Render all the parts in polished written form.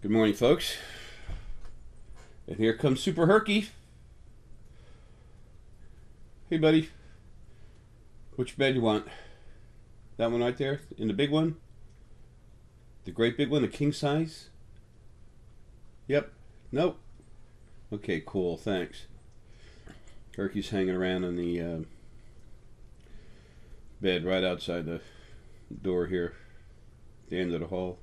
Good morning, folks. And here comes Super Herky. Hey, buddy. Which bed you want? That one right there? In the big one? The great big one? The king size? Yep. Nope. Okay, cool. Thanks. Herky's hanging around on the bed right outside the door here, at the end of the hall.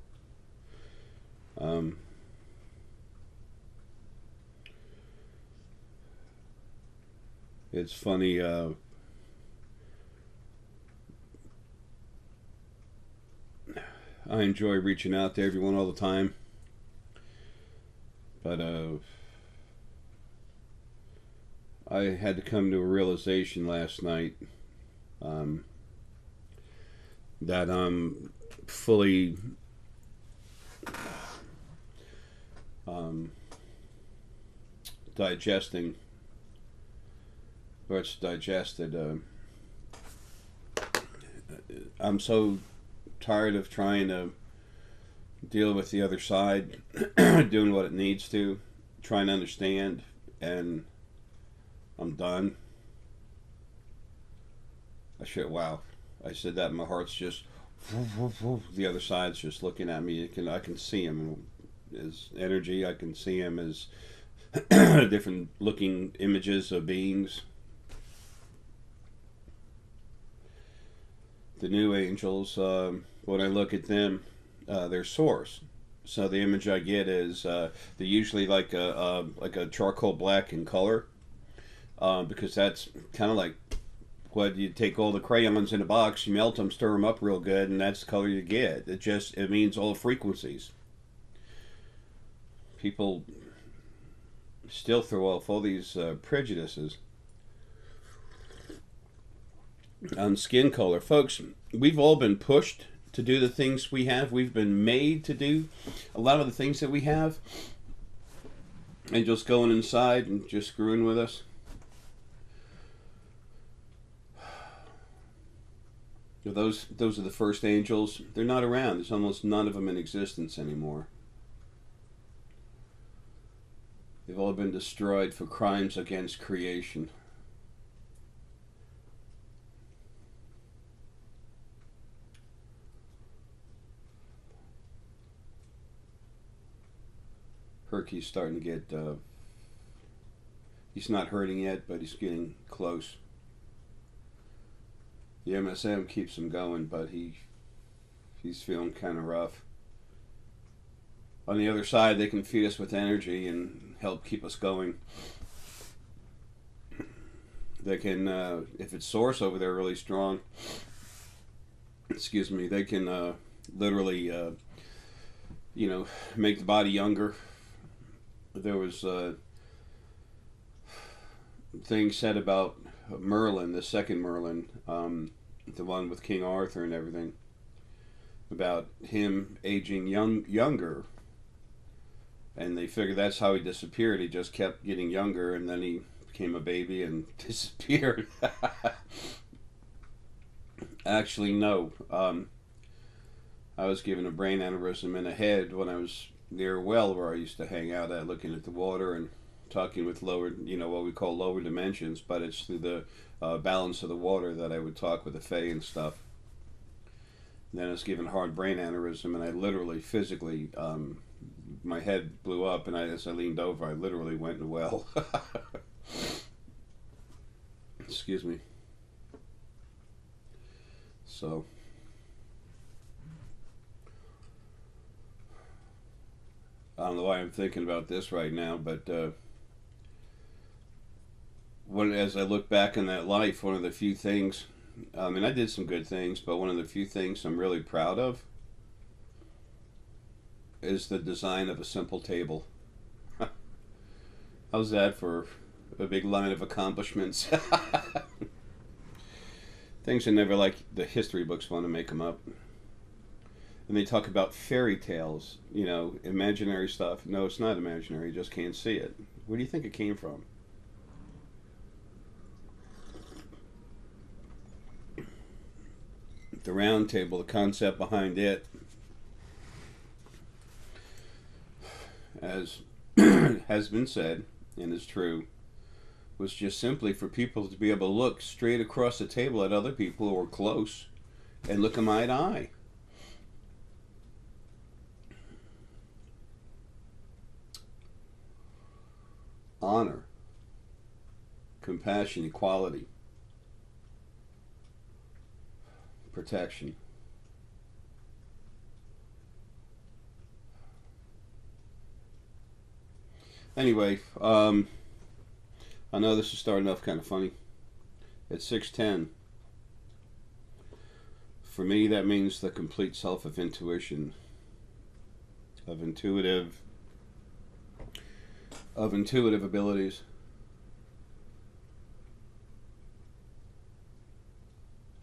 It's funny. I enjoy reaching out to everyone all the time, but I had to come to a realization last night um, that I'm fully um, digesting, or it's digested. I'm so tired of trying to deal with the other side, doing what it needs to, trying to understand, and I'm done. Wow. I said that, and my heart's just. The other side's just looking at me. I can see him as energy. I can see him as different looking images of beings. The new angels, when I look at them, they're source. So the image I get is they're usually like a charcoal black in color, because that's kind of like what you take all the crayons in a box, you melt them, stir them up real good, and that's the color you get. It means all frequencies. People still throw off all these prejudices on skin color. Folks, we've all been pushed to do the things we have. We've been made to do a lot of the things that we have. And just going inside and just screwing with us. Those are the first angels. They're not around. There's almost none of them in existence anymore. They've all been destroyed for crimes against creation. Herky's starting to get, he's not hurting yet, but he's getting close. The MSM keeps him going, but he's feeling kind of rough. On the other side, they can feed us with energy and help keep us going. They can, if it's source over there really strong, excuse me, they can literally, make the body younger. There was things said about Merlin, the second Merlin, the one with King Arthur and everything, about him aging younger, and they figured that's how he disappeared. He just kept getting younger, and then he became a baby and disappeared. Actually, no. I was given a brain aneurysm in the head when I was near a well where I used to hang out at, looking at the water and talking with lower, what we call lower dimensions, but it's through the balance of the water that I would talk with the fae and stuff. And then I was given a hard brain aneurysm, and I literally, physically, my head blew up, and as I leaned over, I literally went in a well. Excuse me. So, I don't know why I'm thinking about this right now, but as I look back in that life, one of the few things, I mean, I did some good things, but one of the few things I'm really proud of is the design of a simple table. How's that for a big line of accomplishments? Things I never like the history books want to make them up. And they talk about fairy tales, imaginary stuff. No, it's not imaginary, you just can't see it. Where do you think it came from? The round table, the concept behind it as has been said and is true, was just simply for people to be able to look straight across the table at other people who are close and look them eye to eye. Honor, compassion, equality, protection. Anyway, I know this is starting off kind of funny. It's 6:10. For me, that means the complete self of intuition, of intuitive abilities.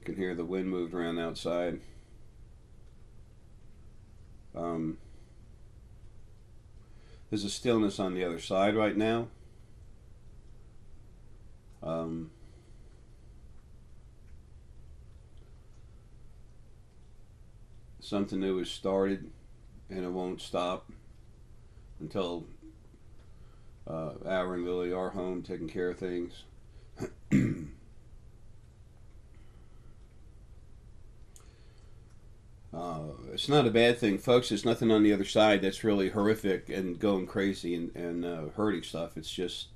You can hear the wind moved around outside. There's a stillness on the other side right now. Something new has started, and it won't stop until Our and Lily are home taking care of things. It's not a bad thing, folks. There's nothing on the other side that's really horrific and going crazy and hurting stuff. It's just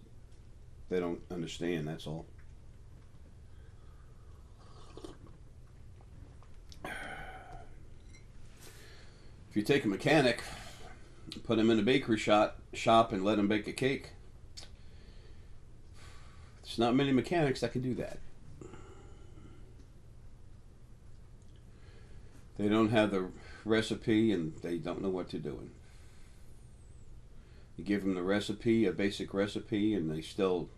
they don't understand, that's all. If you take a mechanic, put him in a bakery shop and let him bake a cake, there's not many mechanics that can do that. They don't have the recipe and they don't know what they're doing. You give them the recipe, a basic recipe, and they still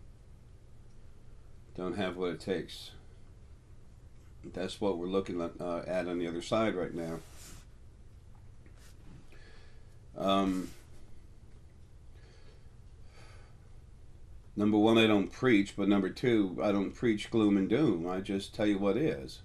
don't have what it takes. That's what we're looking at on the other side right now. Number one, I don't preach, but number two, I don't preach gloom and doom. I just tell you what is.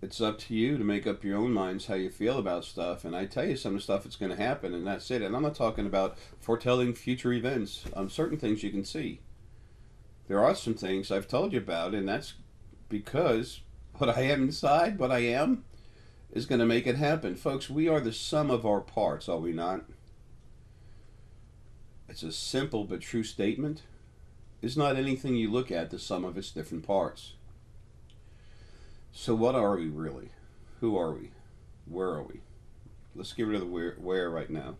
It's up to you to make up your own minds how you feel about stuff, and I tell you some of the stuff that's going to happen, and that's it. And I'm not talking about foretelling future events. Certain things you can see. There are some things I've told you about, and that's because what I am inside, what I am, is going to make it happen. Folks, we are the sum of our parts, are we not? It's a simple but true statement. Is not anything you look at the sum of its different parts. So what are we really? Who are we? Where are we? Let's get rid of the where right now.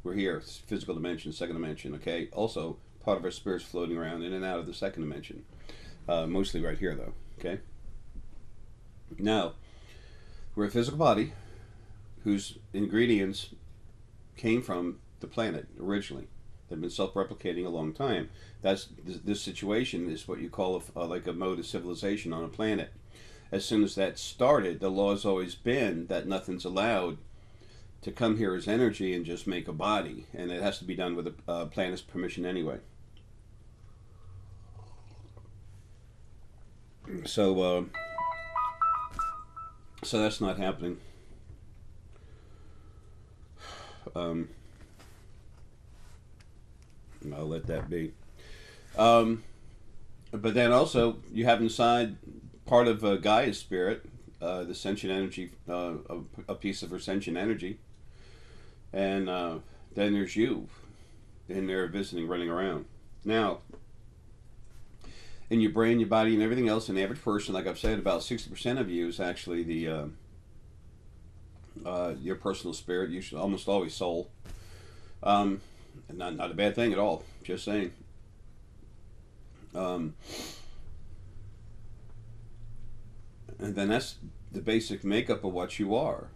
We're here, physical dimension, second dimension, okay? Also, part of our spirit's floating around in and out of the second dimension. Mostly right here, though, okay? Now, we're a physical body whose ingredients came from the planet originally. They've been self-replicating a long time. This situation is what you call like a mode of civilization on a planet. As soon as that started, the law has always been that nothing's allowed to come here as energy and just make a body, and it has to be done with the planet's permission anyway. So that's not happening. I'll let that be. But then also, you have inside part of Gaia's spirit, the sentient energy, a piece of her sentient energy. And then there's you in there visiting, running around. Now, in your brain, your body, and everything else, an average person, like I've said, about 60% of you is actually the your personal spirit, usually almost always soul. Not a bad thing at all, just saying. And then that's the basic makeup of what you are.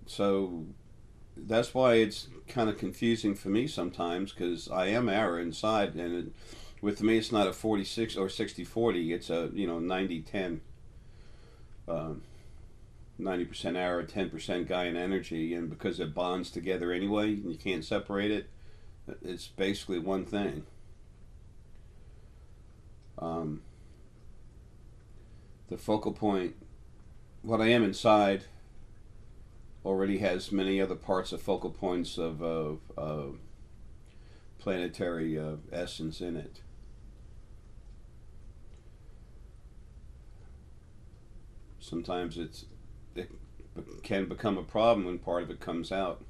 So that's why it's kind of confusing for me sometimes, because I am Ara inside, and with me it's not a 46 or 60-40, it's a 90-10. 90% Ara, 10% Gaian energy, and because it bonds together anyway, and you can't separate it, it's basically one thing. The focal point, what I am inside, already has many other parts of focal points of planetary essence in it. Sometimes it can become a problem when part of it comes out.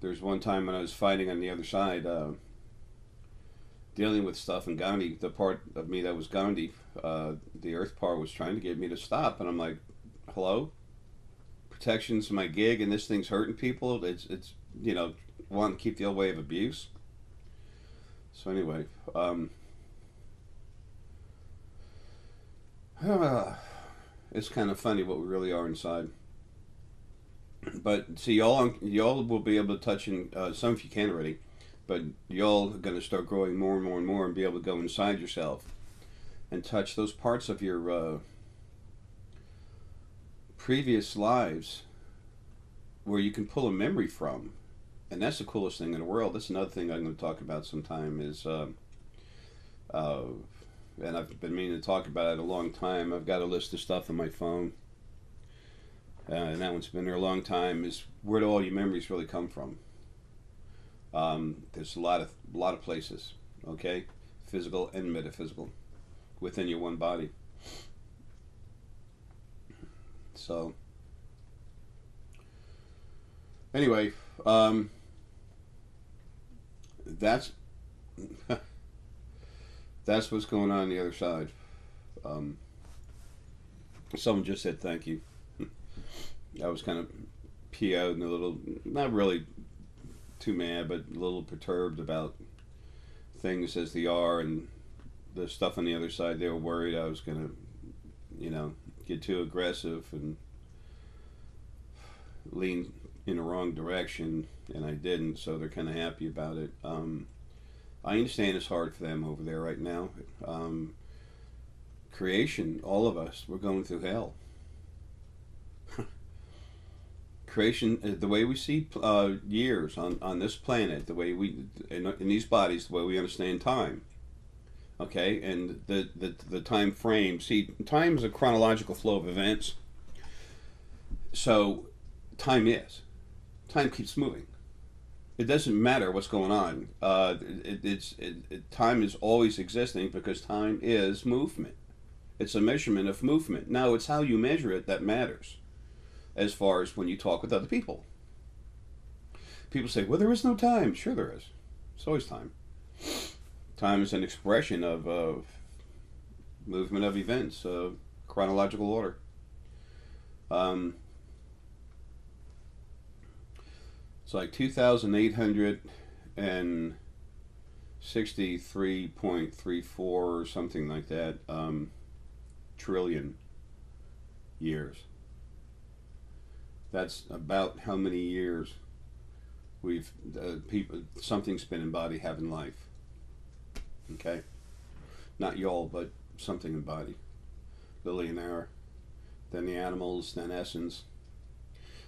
There's one time when I was fighting on the other side, dealing with stuff, and Gandhi, the part of me that was Gandhi, the Earth part was trying to get me to stop, and I'm like, hello? Protection's my gig, and this thing's hurting people. It's wanting to keep the old way of abuse. So anyway, it's kind of funny what we really are inside. But see, y'all will be able to touch in some of you can already, but y'all are going to start growing more and more and more and be able to go inside yourself and touch those parts of your previous lives where you can pull a memory from, and that's the coolest thing in the world. That's another thing I'm going to talk about sometime is, and I've been meaning to talk about it a long time. I've got a list of stuff on my phone. And that one's been there a long time. Is where do all your memories really come from? There's a lot of places, okay, physical and metaphysical, within your one body. So, anyway, that's that's what's going on the other side. Someone just said thank you. I was kind of PO'd and a little, not really too mad, but a little perturbed about things as they are, and the stuff on the other side. They were worried I was going to, get too aggressive and lean in the wrong direction, and I didn't, so they're kind of happy about it. I understand it's hard for them over there right now. Creation, all of us, we're going through hell. Creation, the way we see years on this planet, the way we in these bodies, the way we understand time, okay, and the time frame. See, time is a chronological flow of events. So, time keeps moving. It doesn't matter what's going on. Time is always existing because time is movement. It's a measurement of movement. Now, it's how you measure it that matters. As far as when you talk with other people. People say, well, there is no time. Sure there is. It's always time. Time is an expression of movement of events, chronological order. It's like 2,863.34 or something like that trillion years. That's about how many years we've something's been in body having life. Okay, not y'all, but something in body. Lily and hour, then the animals, then essence,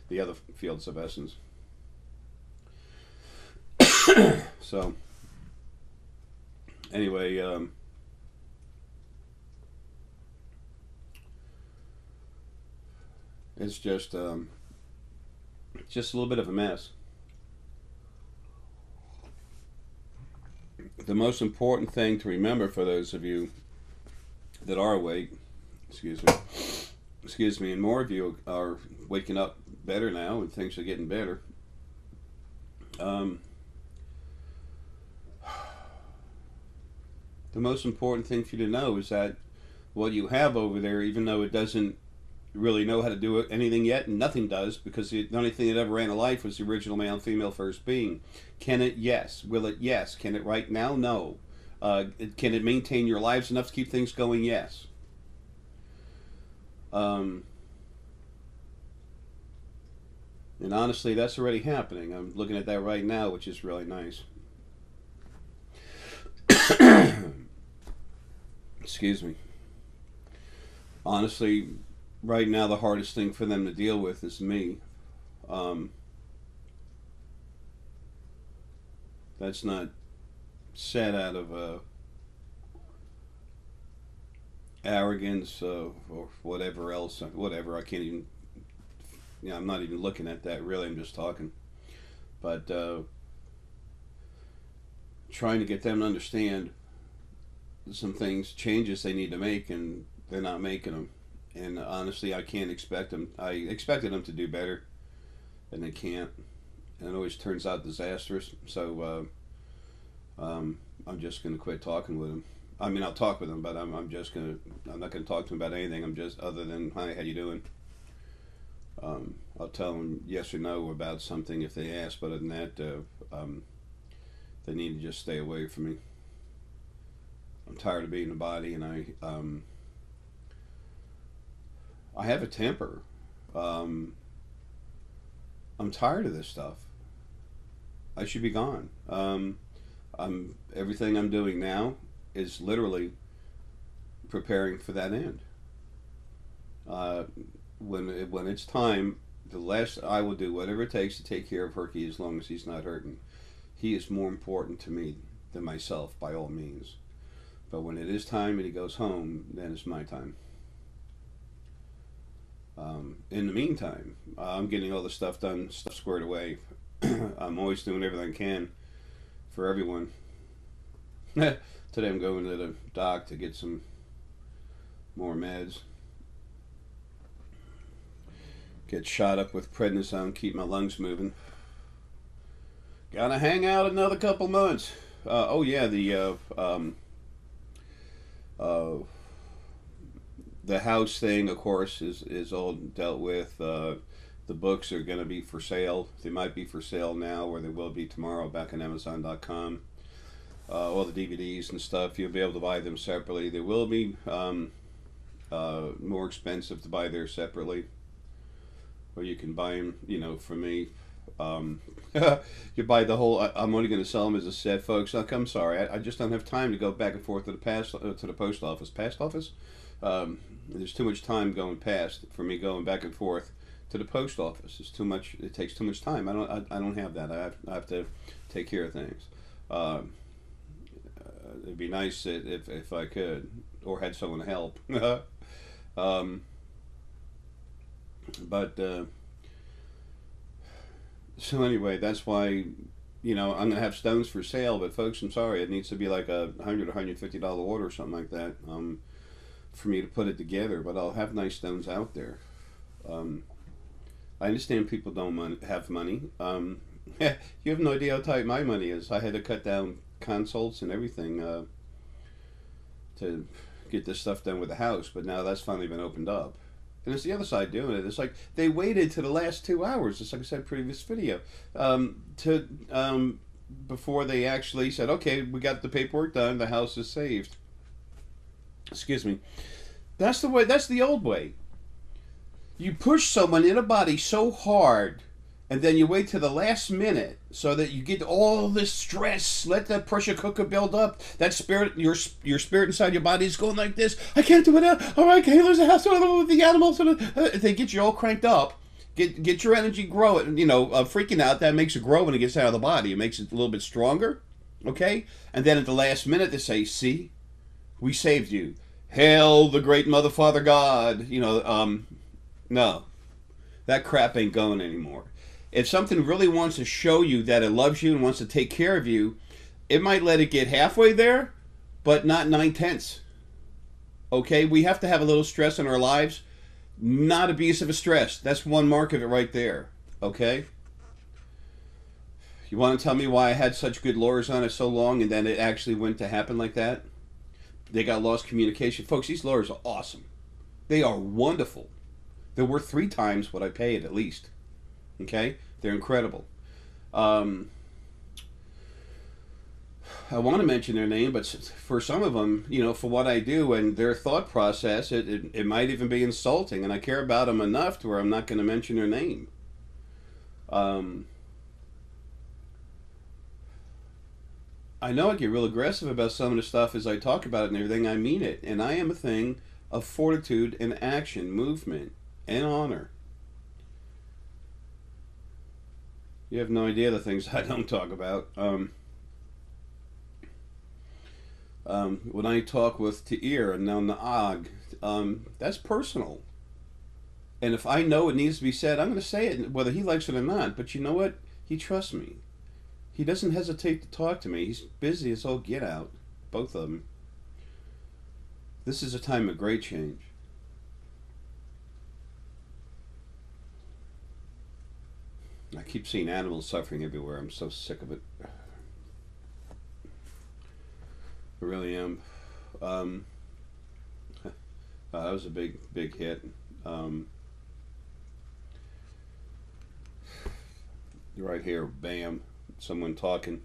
the other fields of essence. So, anyway, it's just a little bit of a mess. The most important thing to remember for those of you that are awake, excuse me, and more of you are waking up better now and things are getting better. The most important thing for you to know is that what you have over there, even though it doesn't really know how to do anything yet, and nothing does, because the only thing that ever ran a life was the original male and female first being. Can it? Yes. Will it? Yes. Can it right now? No. Can it maintain your lives enough to keep things going? Yes. And honestly, that's already happening. I'm looking at that right now, which is really nice. Excuse me. Honestly, right now the hardest thing for them to deal with is me. That's not said out of arrogance, or whatever else. Whatever, I can't even. I'm not even looking at that. Really, I'm just talking. But trying to get them to understand some things, changes they need to make, and they're not making them. And honestly, I can't expect them. I expected them to do better, and they can't. And it always turns out disastrous. So I'm just going to quit talking with them. I mean, I'll talk with them, but I'm just going to. I'm not going to talk to them about anything. I'm just other than hi, how you doing. I'll tell them yes or no about something if they ask. But other than that, they need to just stay away from me. I'm tired of being a body, and I have a temper. I'm tired of this stuff. I should be gone. Everything I'm doing now is literally preparing for that end. When it's time, the last I will do whatever it takes to take care of Herky as long as he's not hurting. He is more important to me than myself, by all means. But when it is time and he goes home, then it's my time. In the meantime, I'm getting all the stuff done, stuff squared away. I'm always doing everything I can for everyone. Today I'm going to the doc to get some more meds. Get shot up with prednisone, keep my lungs moving. Gotta hang out another couple months. The house thing, of course, is all dealt with. The books are going to be for sale. They might be for sale now, or they will be tomorrow back on Amazon.com. All the DVDs and stuff, you'll be able to buy them separately. They will be more expensive to buy there separately. Or you can buy them, from me. You buy the whole. I'm only going to sell them as a set, folks. Look, I'm sorry, I just don't have time to go back and forth to the post office. Past office. There's too much time going past for me going back and forth to the post office. It's too much. It takes too much time. I don't have that. I have to take care of things. It'd be nice if I could or had someone to help. But so anyway, that's why I'm gonna have stones for sale. But folks, I'm sorry, it needs to be like a $100 or $150 order or something like that for me to put it together. But I'll have nice stones out there. I understand people don't have money. You have no idea how tight my money is. I had to cut down consults and everything to get this stuff done with the house. But now that's finally been opened up. And it's the other side doing it. It's like they waited to the last 2 hours, just like I said in the previous video, before they actually said, okay, we got the paperwork done, the house is saved. Excuse me. That's the way. That's the old way. You push someone in a body so hard, and then you wait to the last minute so that you get all this stress. Let that pressure cooker build up. That spirit, your spirit inside your body is going like this. I can't do it now. All right, can you lose the house? The animals. They get you all cranked up. Get your energy grow. Freaking out, that makes it grow when it gets out of the body. It makes it a little bit stronger. Okay? And then at the last minute they say, see, we saved you. Hail the great Mother Father God. No. That crap ain't going anymore. If something really wants to show you that it loves you and wants to take care of you, it might let it get halfway there, but not 9/10. Okay? We have to have a little stress in our lives. Not abusive stress. That's one mark of it right there. Okay? You want to tell me why I had such good lawyers on it so long and then it actually went to happen like that? They got lost communication. Folks, these lawyers are awesome. They are wonderful. They're worth 3 times what I paid at least. Okay? They're incredible. I want to mention their name, but for some of them, for what I do and their thought process, it might even be insulting, and I care about them enough to where I'm not going to mention their name. I know I get real aggressive about some of the stuff as I talk about it and everything. I mean it, and I am a thing of fortitude and action, movement, and honor. You have no idea the things I don't talk about. When I talk with Ta'ir and now Naag, that's personal. And if I know it needs to be said, I'm going to say it, whether he likes it or not. But you know what? He trusts me. He doesn't hesitate to talk to me. He's busy as all get out, both of them. This is a time of great change. I keep seeing animals suffering everywhere. I'm so sick of it. I really am. Um, that was a big hit. Right here, bam, someone talking.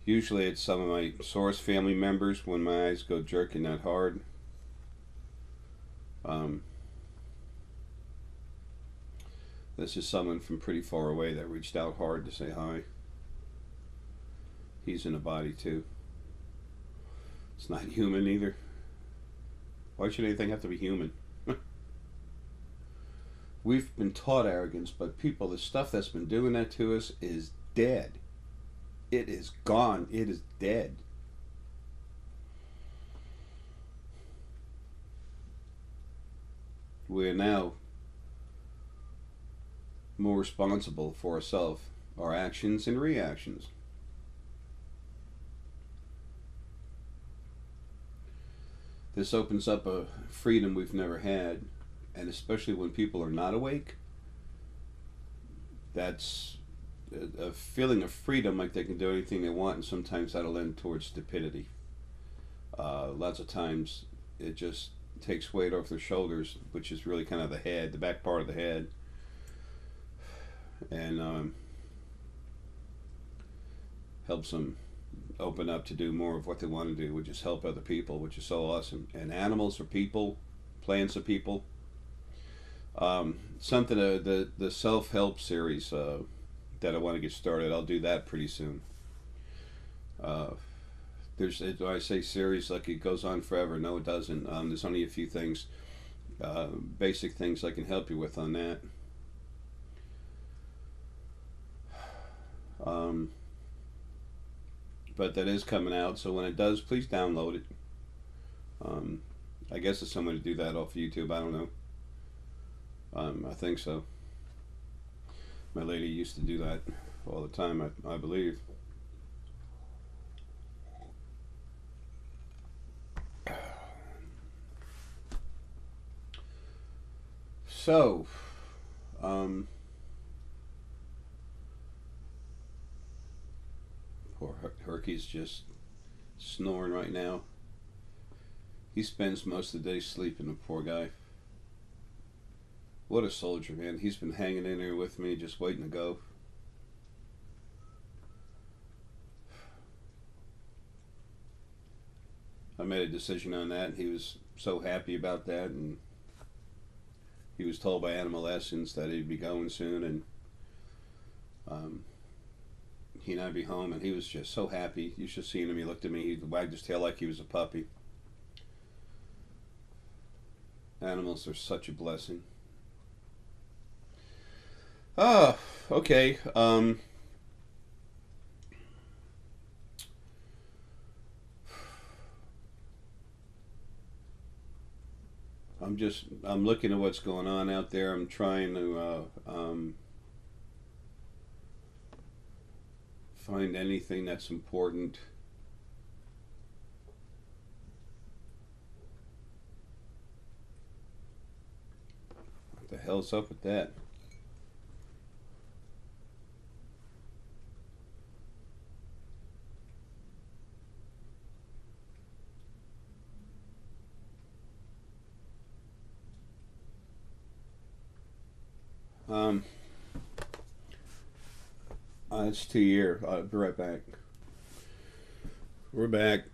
Usually it's some of my source family members when my eyes go jerking that hard. Um, this is someone from pretty far away that reached out hard to say hi. He's in a body too. It's not human either. Why should anything have to be human? We've been taught arrogance, but people, the stuff that's been doing that to us is dead. It is gone. It is dead. We are now more responsible for ourselves, our actions and reactions. This opens up a freedom we've never had, and especially when people are not awake, that's a feeling of freedom, like they can do anything they want, and sometimes that'll end towards stupidity. Lots of times it just takes weight off their shoulders, which is really kind of the head, the back part of the head, and helps them open up to do more of what they want to do, which is help other people, which is so awesome. And animals are people, plants are people. Something the self-help series that I want to get started. I'll do that pretty soon. There's, I say series like it goes on forever. No, it doesn't. There's only a few things, basic things I can help you with on that. But that is coming out, so when it does, please download it. I guess there's some way to do that off YouTube. I don't know. I think so. My lady used to do that all the time, I believe. So, poor Herky's just snoring right now. He spends most of the day sleeping, the poor guy. What a soldier, man. He's been hanging in there with me, just waiting to go. I made a decision on that, and he was so happy about that, and he was told by Animal Essence that he'd be going soon, and he and I'd be home, and he was just so happy. You should have seen him. He looked at me, he wagged his tail like he was a puppy. Animals are such a blessing. Oh, okay. I'm looking at what's going on out there. I'm trying to find anything that's important. What the hell's up with that? It's 2 year. I'll be right back. We're back.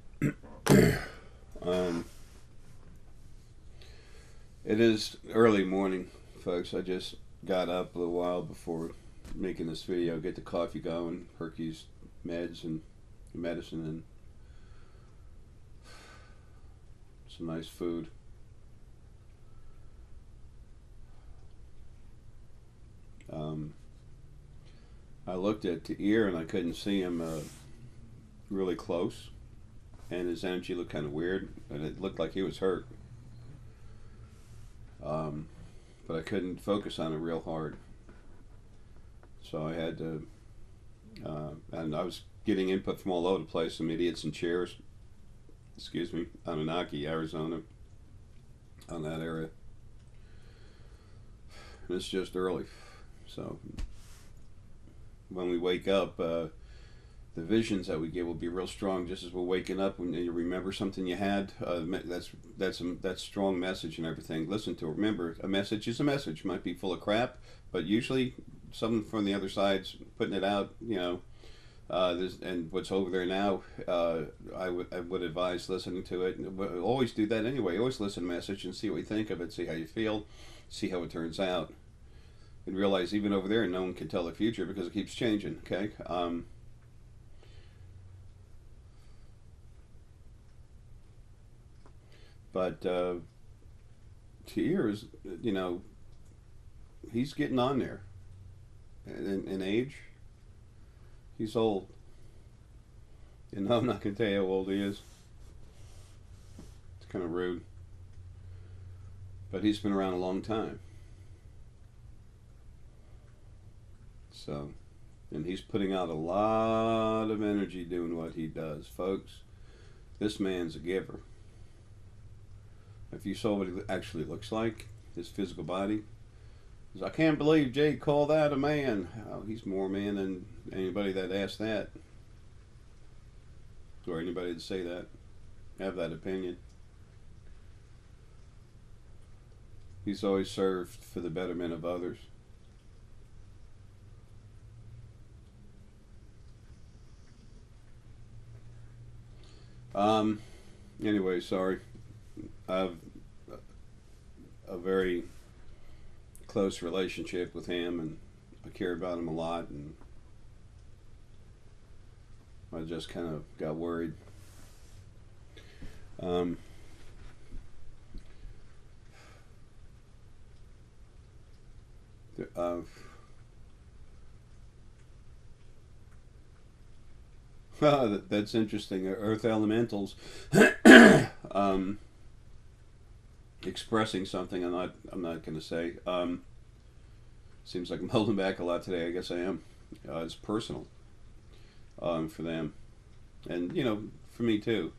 It is early morning, folks. I just got up a little while before making this video. Get the coffee going, Herky's meds and medicine, and some nice food. I looked at the ear and I couldn't see him really close, and his energy looked kind of weird, and it looked like he was hurt. But I couldn't focus on it real hard, so I had to. And I was getting input from all over the place, some idiots in chairs. Excuse me, Anunnaki, Arizona, on that area. And it's just early, so when we wake up, the visions that we get will be real strong. Just as we're waking up, when you remember something you had, that's strong message and everything. Listen to it. Remember, a message is a message. It might be full of crap, but usually someone from the other side's putting it out. You know, and what's over there now. I would advise listening to it. Always do that anyway. Always listen to a message and see what you think of it. See how you feel. See how it turns out. And realize even over there, no one can tell the future because it keeps changing. Okay. But Tears, you know, he's getting on there. In age, he's old. And no, I'm not going to tell you how old he is. It's kind of rude. But he's been around a long time. So, and he's putting out a lot of energy doing what he does, folks. This man's a giver. If you saw what he actually looks like, his physical body, I can't believe Jay called that a man. Oh, he's more man than anybody that asked that, or anybody that say that, have that opinion. He's always served for the betterment of others. Anyway, sorry. I have a very close relationship with him, and I care about him a lot, and I just kind of got worried. That's interesting. Earth elementals expressing something. I'm not going to say. Seems like I'm holding back a lot today. I guess I am. It's personal for them, and you know, for me too.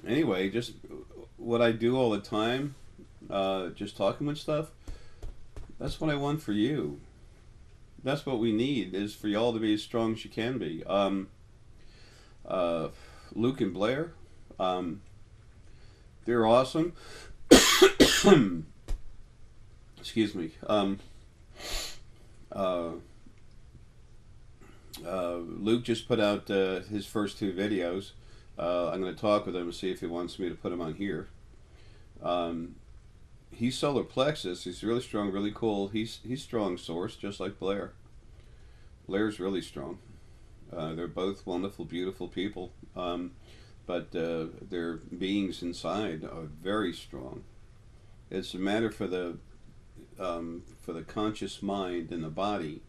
Anyway, just what I do all the time, just talking with stuff. That's what I want for you. That's what we need, is for y'all to be as strong as you can be. Luke and Blair, they're awesome. Excuse me. Luke just put out his first 2 videos. I'm going to talk with him and see if he wants me to put them on here. He's solar plexus. He's really strong, really cool. He's strong source, just like Blair. Blair's really strong. They're both wonderful, beautiful people, but their beings inside are very strong. It's a matter for the conscious mind and the body.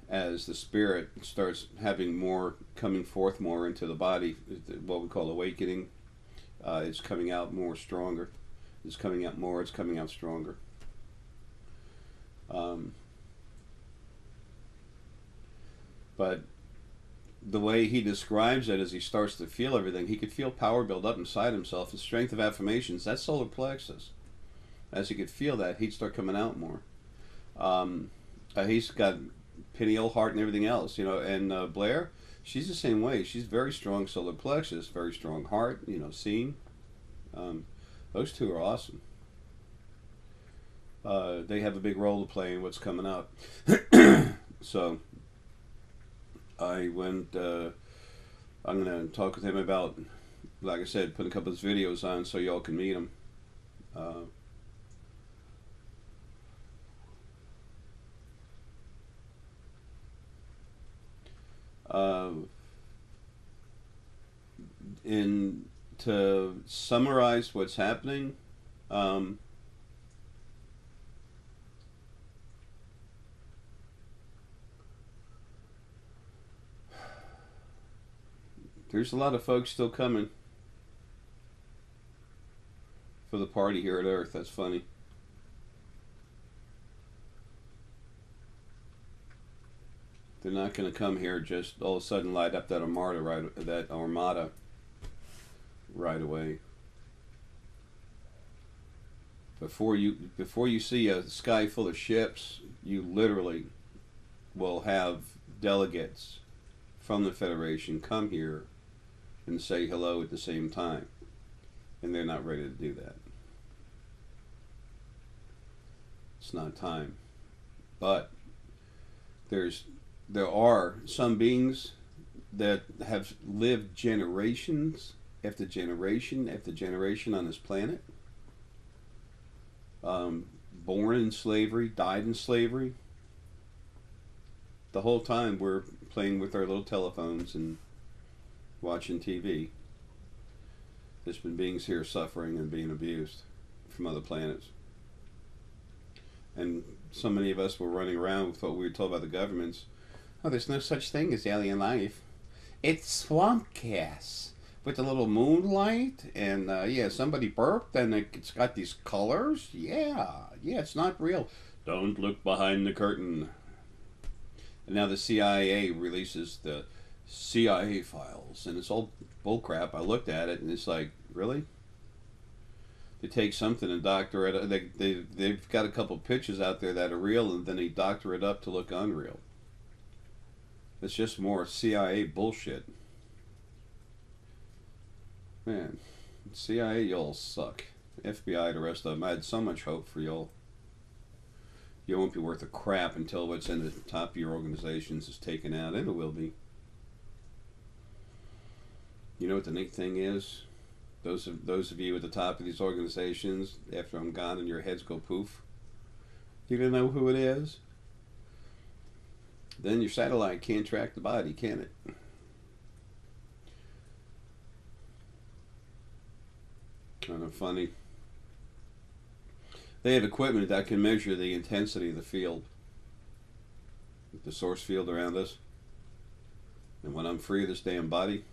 As the spirit starts having more, coming forth more into the body, what we call awakening, it's coming out more stronger. It's coming out more, it's coming out stronger. But the way he describes it, as he starts to feel everything, he could feel power build up inside himself. The strength of affirmations, that's solar plexus. As he could feel that, he'd start coming out more. He's got pineal, heart, and everything else, you know. And Blair, she's the same way. She's very strong solar plexus, very strong heart, you know, seeing. Those 2 are awesome. They have a big role to play in what's coming up. So I went. I'm going to talk with him about, like I said, putting a couple of his videos on so y'all can meet him. In to summarize what's happening, There's a lot of folks still coming for the party here at Earth. That's funny. They're not going to come here just all of a sudden light up that armada right away. Before you see a sky full of ships, you literally will have delegates from the Federation come here and say hello at the same time, and they're not ready to do that. It's not time. But there are some beings that have lived generations after generation after generation on this planet, born in slavery, died in slavery. The whole time we're playing with our little telephones and watching TV. There's been beings here suffering and being abused from other planets. And so many of us were running around with what we were told by the governments. Oh, there's no such thing as alien life. It's swamp gas with a little moonlight, and yeah, somebody burped, and it's got these colors. Yeah, it's not real. Don't look behind the curtain. And now the CIA releases the CIA files, and it's all bullcrap. I looked at it, and it's like, really? They take something and doctor it. They've got a couple pictures out there that are real, and then they doctor it up to look unreal. It's just more CIA bullshit. Man, CIA, y'all suck. FBI, the rest of them. I had so much hope for y'all. You won't be worth a crap until what's in the top of your organizations is taken out, and it will be. You know what the neat thing is? Those of you at the top of these organizations, after I'm gone and your heads go poof, you don't know who it is? Then your satellite can't track the body, can it? Kind of funny. They have equipment that can measure the intensity of the field, the source field around us. And when I'm free of this damn body,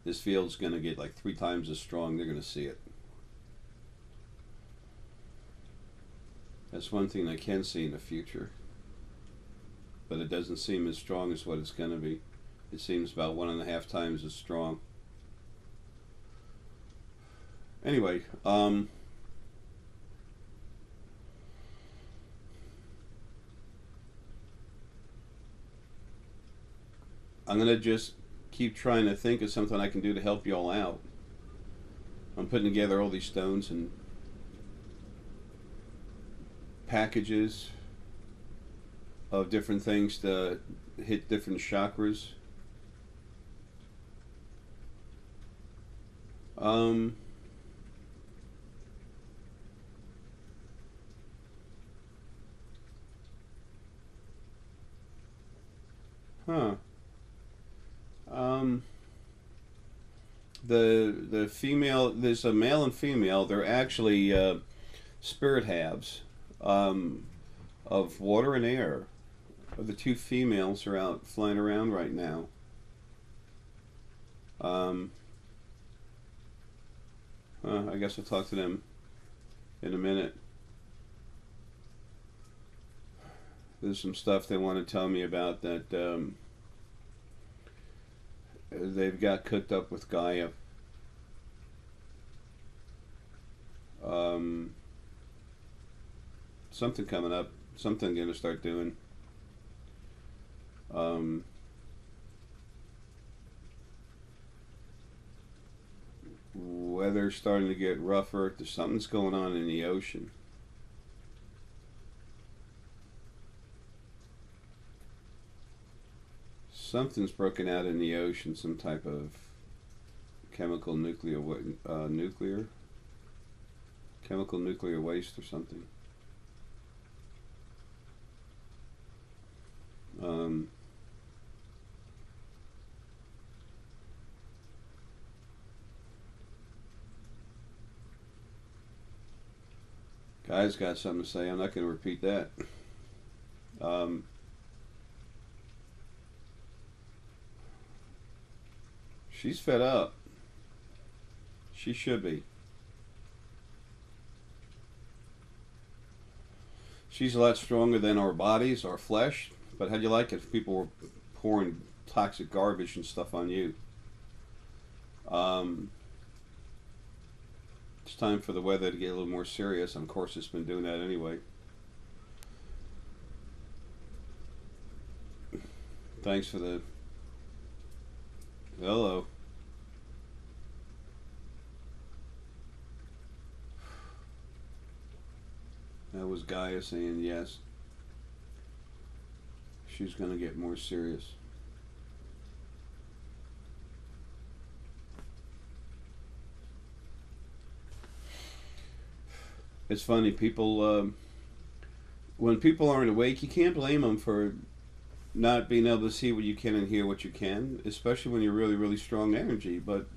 this field's going to get like 3 times as strong. They're going to see it. That's one thing I can see in the future. But it doesn't seem as strong as what it's going to be. It seems about 1.5 times as strong. Anyway, I'm going to just keep trying to think of something I can do to help you all out. I'm putting together all these stones and packages of different things to hit different chakras. The female, there's a male and female. They're actually spirit halves of water and air. The 2 females are out flying around right now. I guess I'll talk to them in a minute. There's some stuff they want to tell me about that they've got cooked up with Gaia. Something coming up. Something I'm going to start doing. Weather's starting to get rougher. There's something's going on in the ocean. Something's broken out in the ocean. Some type of chemical nuclear waste or something. Guy's got something to say. I'm not going to repeat that. She's fed up. She should be. She's a lot stronger than our bodies, our flesh. But how'd you like it if people were pouring toxic garbage and stuff on you? It's time for the weather to get a little more serious. And of course, it's been doing that anyway. Thanks for the... Hello. That was Gaia saying yes. She's going to get more serious. It's funny, people, when people aren't awake, you can't blame them for not being able to see what you can and hear what you can, especially when you're really, really strong energy. But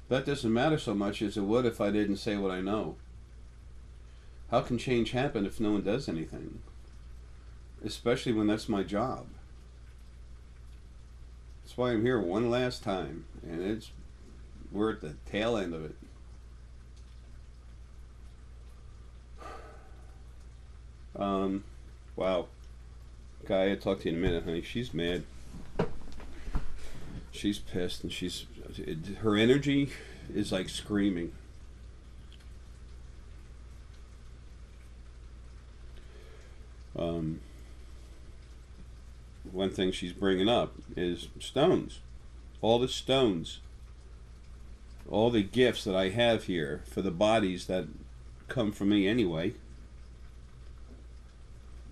that doesn't matter so much as it would if I didn't say what I know. How can change happen if no one does anything? Especially when that's my job. That's why I'm here one last time, and we're at the tail end of it. Wow. Gaia, talk to you in a minute, honey. She's mad. She's pissed, and her energy is like screaming. One thing she's bringing up is stones. All the stones. All the gifts that I have here for the bodies that come from me anyway.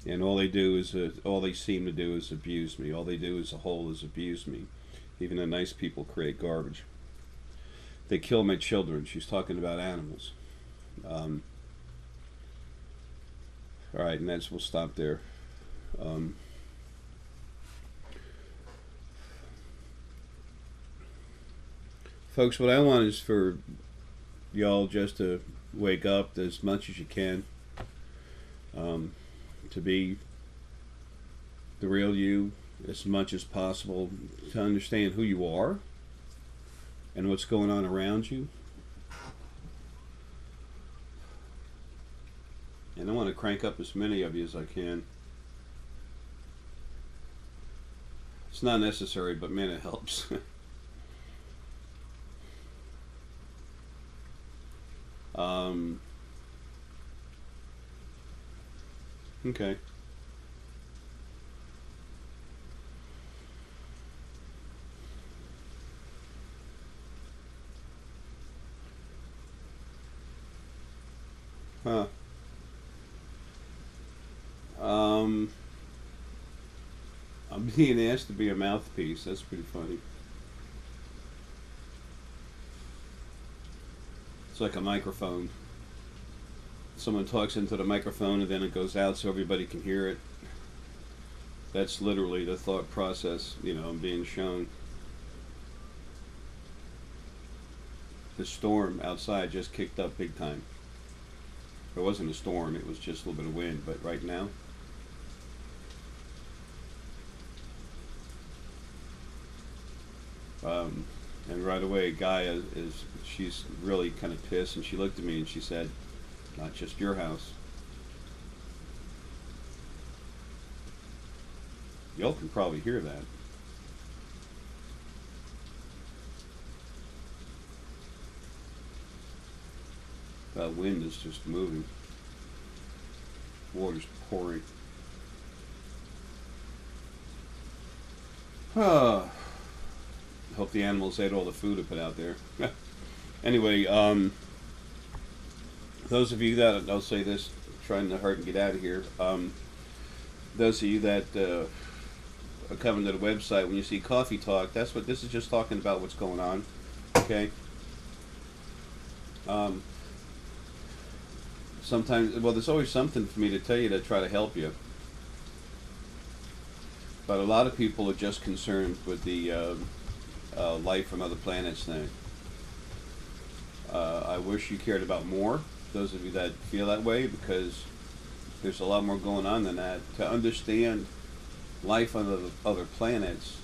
And all they seem to do is abuse me. All they do as a whole is abuse me. Even the nice people create garbage. They kill my children. She's talking about animals. Alright, and we'll stop there. Folks, what I want is for y'all just to wake up as much as you can. To be the real you as much as possible, to understand who you are and what's going on around you. And I want to crank up as many of you as I can. It's not necessary, but man, it helps. Okay. Huh. I'm being asked to be a mouthpiece. That's pretty funny. It's like a microphone. Someone talks into the microphone and then it goes out so everybody can hear it. That's literally the thought process, I'm being shown. The storm outside just kicked up big time. It wasn't a storm, it was just a little bit of wind, but right now, and right away Gaia she's really kind of pissed, and she looked at me and she said, "Not just your house." Y'all can probably hear that. That wind is just moving. Water's pouring. Hope the animals ate all the food I put out there. Anyway, those of you that, I'll say this, trying to hurt and get out of here. Those of you that are coming to the website, when you see Coffee Talk, that's what this is, just talking about what's going on. Okay. Sometimes, well, there's always something for me to tell you to try to help you. But a lot of people are just concerned with the life from other planets thing. I wish you cared about more, those of you that feel that way, because there's a lot more going on than that. To understand life on other planets,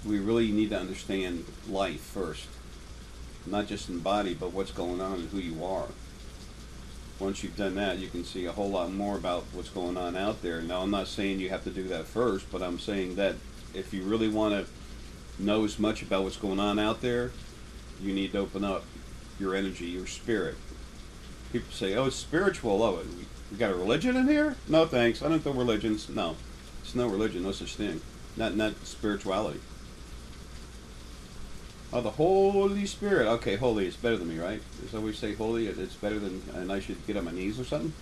we really need to understand life first. Not just in body, but what's going on and who you are. Once you've done that, you can see a whole lot more about what's going on out there. Now, I'm not saying you have to do that first, but I'm saying that if you really want to know as much about what's going on out there, you need to open up your energy, your spirit. People say, oh, it's spiritual. Oh, we got a religion in here? No, thanks. I don't do religions. No, it's no religion, no such thing. Not spirituality. Oh, the Holy Spirit. Okay, holy is better than me, right? Is that what we say, holy? It's better than, and I should get on my knees or something?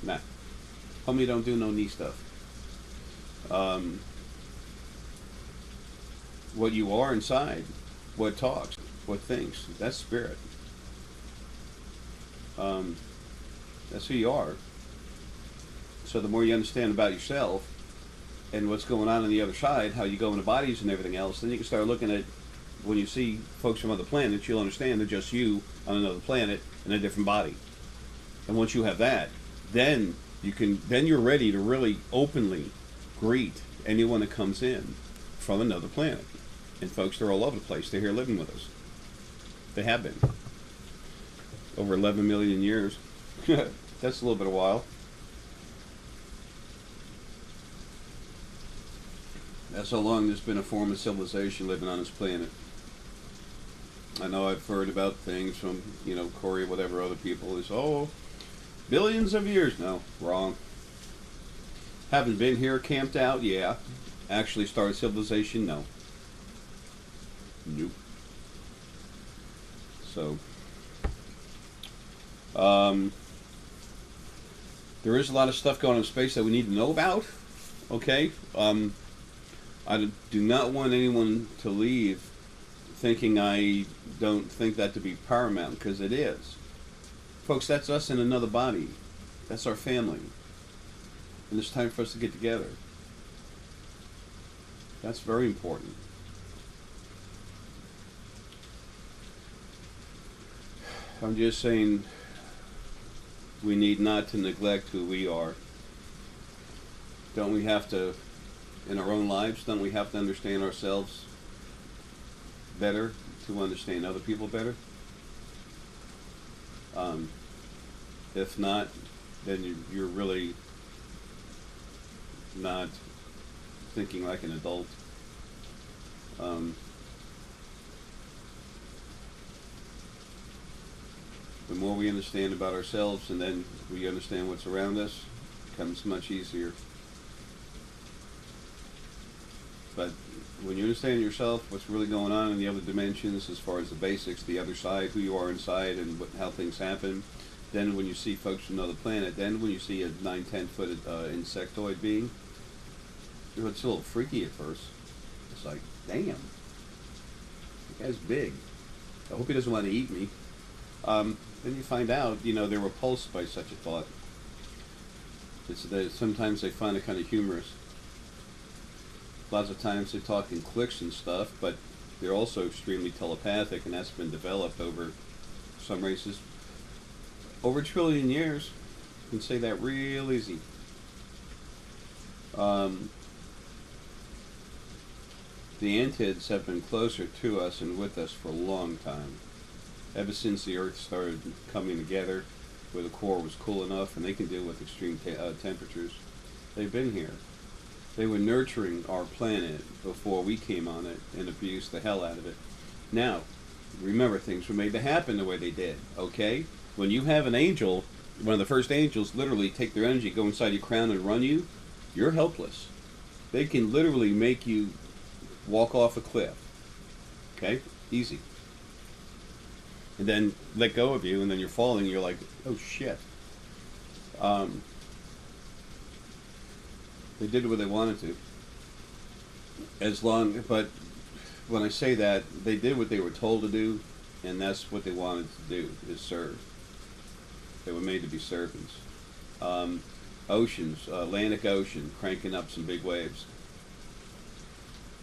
Nah. Homie don't do no knee stuff. What you are inside, what talks, what thinks, that's spirit. That's who you are. So the more you understand about yourself and what's going on the other side, how you go into bodies and everything else, then you can start looking at, when you see folks from other planets, you'll understand they're just you on another planet in a different body. And once you have that, then you're ready to really openly greet anyone that comes in from another planet. And folks, they're all over the place. They're here living with us. They have been. Over 11 million years. That's a little bit of a while. That's how long there's been a form of civilization living on this planet. I know I've heard about things from, Corey, whatever other people is, billions of years. No, wrong. Haven't been here, camped out, yeah. Actually started civilization, no. Nope. So, there is a lot of stuff going on in space that we need to know about, okay? I do not want anyone to leave thinking I don't think that to be paramount, because it is. Folks, that's us in another body. That's our family. And it's time for us to get together. That's very important. I'm just saying we need not to neglect who we are. Don't we have to, in our own lives, don't we have to understand ourselves better to understand other people better? If not, then you're really not thinking like an adult. The more we understand about ourselves and then we understand what's around us, it becomes much easier. But when you understand yourself, what's really going on in the other dimensions as far as the basics, the other side, who you are inside and how things happen, then when you see folks from another planet, then when you see a 9-10 foot insectoid being, it's a little freaky at first. It's like, damn, that guy's big. I hope he doesn't want to eat me. Then you find out, they're repulsed by such a thought. Sometimes they find it kind of humorous. Lots of times they talk in clicks and stuff, but they're also extremely telepathic, and that's been developed over some races. Over 1 trillion years, you can say that real easy. The antids have been closer to us and with us for a long time. Ever since the Earth started coming together, where the core was cool enough and they can deal with extreme temperatures, they've been here. They were nurturing our planet before we came on it and abused the hell out of it. Now, remember, things were made to happen the way they did, okay? When you have an angel, one of the first angels literally take their energy, go inside your crown and run you, you're helpless. They can literally make you walk off a cliff, okay? Easy. And then let go of you, and then you're falling, and you're like, oh shit. They did what they wanted to. But when I say that, they did what they were told to do, and that's what they wanted to do, is serve. They were made to be servants. Oceans, Atlantic Ocean, cranking up some big waves.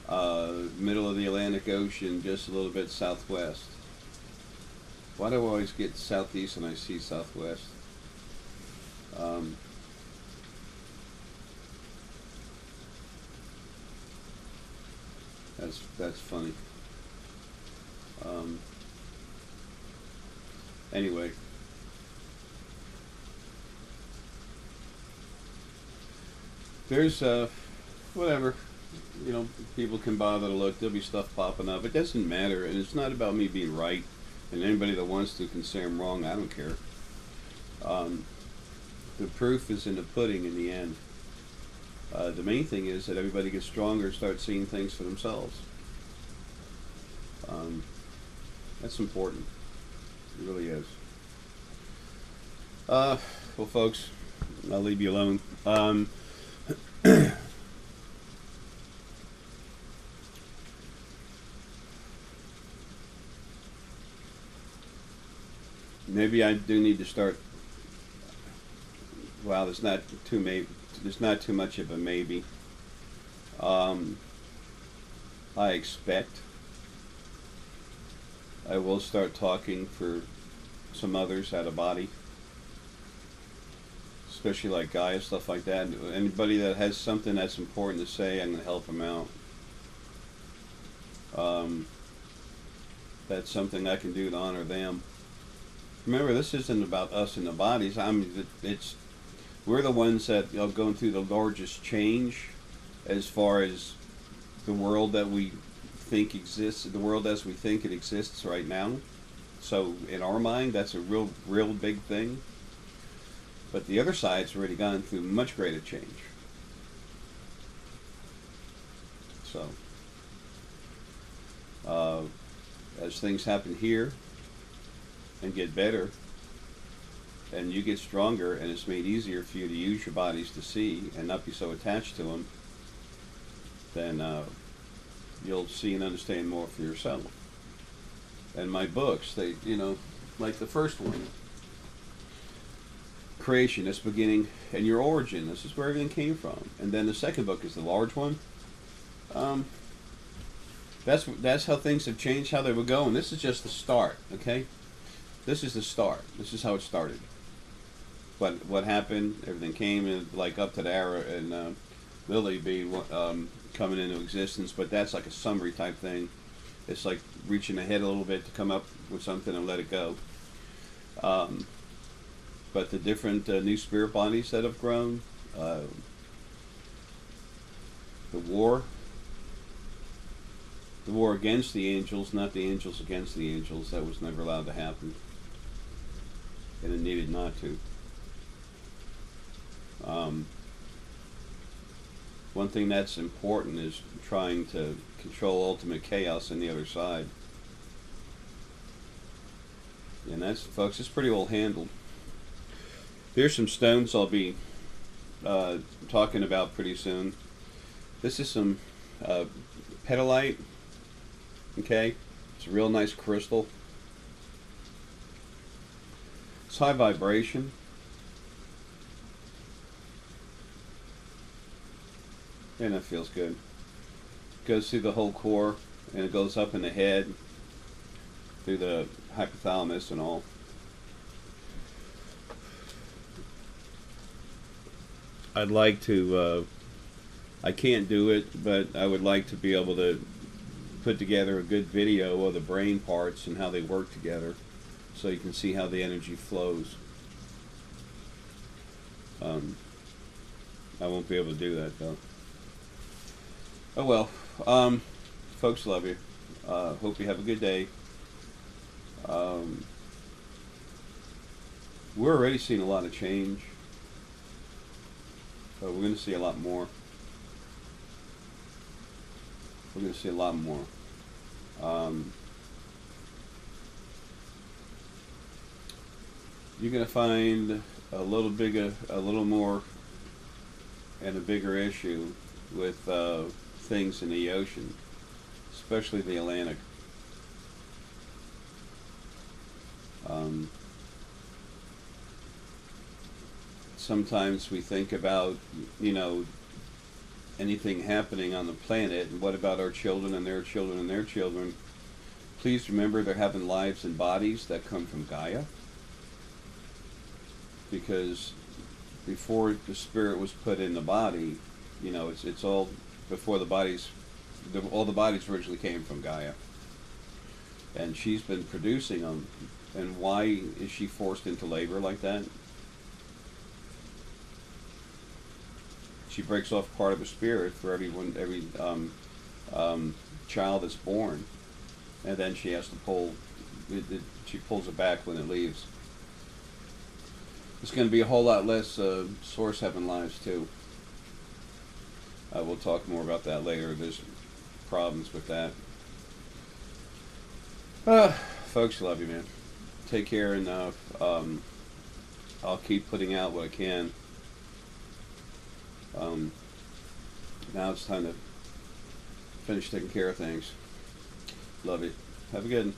Middle of the Atlantic Ocean, just a little bit southwest. Why do I always get southeast when I see southwest? That's funny. Um, anyway, there's whatever, you know, people can bother to look. There'll be stuff popping up. It doesn't matter, and it's not about me being right. And anybody that wants to can say I'm wrong. I don't care. Um, the proof is in the pudding in the end. The main thing is that everybody gets stronger and starts seeing things for themselves. Um, that's important. It really is. Well, folks, I'll leave you alone. Maybe I do need to start. Well, there's not too much of a maybe. Um, I expect I will start talking for some others out of body, especially like Gaia, stuff like that. Anybody that has something that's important to say, I'm going to help them out. That's something I can do to honor them. Remember, this isn't about us and the bodies. We're the ones that are going through the largest change as far as the world that we think exists, the world as we think it exists right now. So in our mind, that's a real big thing. But the other side's already gone through much greater change. So as things happen here and get better, and you get stronger, and it's made easier for you to use your bodies to see and not be so attached to them, then you'll see and understand more for yourself. And my books, they, like the first one, Creation, this beginning, and your origin, this is where everything came from. And then the second book is the large one. That's how things have changed, how they were going. This is just the start, okay? This is the start. This is how it started. What happened, everything came in, like up to the era and Lily being coming into existence, but that's like a summary type thing. It's like reaching ahead a little bit to come up with something and let it go. But the different new spirit bodies that have grown, the war against the angels, not the angels against the angels, that was never allowed to happen. And it needed not to. One thing that's important is trying to control ultimate chaos on the other side. And that's, folks, it's pretty well handled. Here's some stones I'll be talking about pretty soon. This is some petalite. Okay, it's a real nice crystal. It's high vibration. And it feels good. It goes through the whole core, and it goes up in the head, through the hypothalamus and all. I'd like to, I can't do it, but I would like to be able to put together a good video of the brain parts and how they work together, so you can see how the energy flows. I won't be able to do that though. Oh well, folks, love you. Hope you have a good day. We're already seeing a lot of change. We're going to see a lot more. We're going to see a lot more. You're going to find a little more, and a bigger issue with things in the ocean, especially the Atlantic. Sometimes we think about, anything happening on the planet, and what about our children and their children and their children? Please remember they're having lives and bodies that come from Gaia, because before the spirit was put in the body, it's all before the body's all the bodies originally came from Gaia, and she's been producing them. And why is she forced into labor like that? She breaks off part of her spirit for every child that's born, and then she has to pull. She pulls it back when it leaves. It's going to be a whole lot less source heaven lives too. We'll talk more about that later. There's problems with that. Folks, love you, man. Take care, and I'll keep putting out what I can. Now it's time to finish taking care of things. Love you. Have a good one.